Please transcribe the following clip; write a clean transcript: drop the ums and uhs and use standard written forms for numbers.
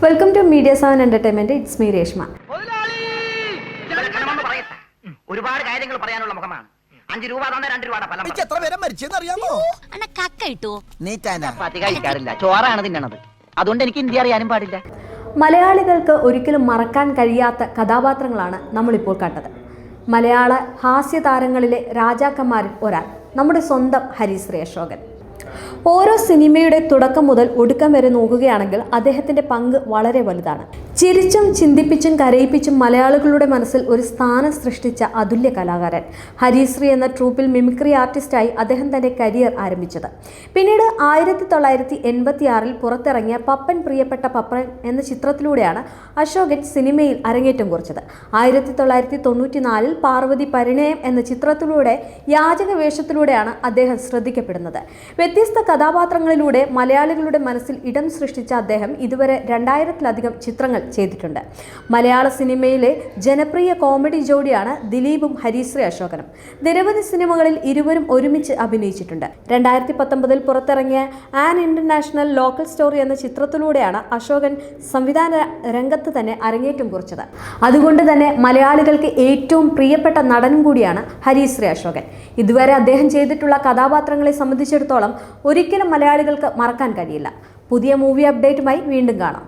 Welcome to media 7 entertainment. It's me Reshma. ഒരുപാട് കാര്യങ്ങൾ പറയാനുള്ള മുഖമാണ്. 5 രൂപ തന്നെ 2 രൂപയുടെ ഫലം. എത്ര പേരെ മരിച്ചെന്ന് അറിയാമോ? കഴിക്കാറില്ല, ചോറാണ് തിന്നണത്. അതുകൊണ്ട് എനിക്ക് ഇന്ത്യ അറിയാനും പാടില്ല. മലയാളികൾക്ക് ഒരിക്കലും മറക്കാൻ കഴിയാത്ത കഥാപാത്രങ്ങളാണ് നമ്മളിപ്പോൾ കണ്ടത്. മലയാള ഹാസ്യ താരങ്ങളിലെ രാജാക്കന്മാരിൽ ഒരാൾ നമ്മുടെ സ്വന്തം ഹരിശ്രീ അശോകൻ. ഓരോ സിനിമയുടെ തുടക്കം മുതൽ ഒടുക്കം വരെ നോക്കുകയാണെങ്കിൽ അദ്ദേഹത്തിൻ്റെ പങ്ക് വളരെ വലുതാണ്. ചിരിച്ചും ചിന്തിപ്പിച്ചും കരയിപ്പിച്ചും മലയാളികളുടെ മനസ്സിൽ ഒരു സ്ഥാനം സൃഷ്ടിച്ച അതുല്യ കലാകാരൻ. ഹരിശ്രീ എന്ന ട്രൂപ്പിൽ മിമിക്രി ആർട്ടിസ്റ്റായി അദ്ദേഹം തൻ്റെ കരിയർ ആരംഭിച്ചത്. പിന്നീട് 1986 പുറത്തിറങ്ങിയ പപ്പൻ പ്രിയപ്പെട്ട പപ്പൻ എന്ന ചിത്രത്തിലൂടെയാണ് അശോകൻ സിനിമയിൽ അരങ്ങേറ്റം കുറിച്ചത്. 1994 പാർവതി പരിണയം എന്ന ചിത്രത്തിലൂടെ യാചക വേഷത്തിലൂടെയാണ് അദ്ദേഹം ശ്രദ്ധിക്കപ്പെടുന്നത്. വ്യത്യസ്ത കഥാപാത്രങ്ങളിലൂടെ മലയാളികളുടെ മനസ്സിൽ ഇടം സൃഷ്ടിച്ച അദ്ദേഹം ഇതുവരെ 2000-ലധികം ചിത്രങ്ങൾ ചെയ്തിട്ടുണ്ട്. മലയാള സിനിമയിലെ ജനപ്രിയ കോമഡി ജോഡിയാണ് ദിലീപും ഹരിശ്രീ അശോകനും. നിരവധി സിനിമകളിൽ ഇരുവരും ഒരുമിച്ച് അഭിനയിച്ചിട്ടുണ്ട്. 2019 പുറത്തിറങ്ങിയ ആൻ ഇന്റർനാഷണൽ ലോക്കൽ സ്റ്റോറി എന്ന ചിത്രത്തിലൂടെയാണ് അശോകൻ സംവിധാന രംഗത്ത് തന്നെ അരങ്ങേറ്റം കുറിച്ചത്. അതുകൊണ്ട് തന്നെ മലയാളികൾക്ക് ഏറ്റവും പ്രിയപ്പെട്ട നടനും കൂടിയാണ് ഹരിശ്രീ അശോകൻ. ഇതുവരെ അദ്ദേഹം ചെയ്തിട്ടുള്ള കഥാപാത്രങ്ങളെ സംബന്ധിച്ചിടത്തോളം ഒരിക്കലും മലയാളികൾക്ക് മറക്കാൻ കഴിയില്ല. പുതിയ മൂവി അപ്ഡേറ്റുമായി വീണ്ടും കാണാം.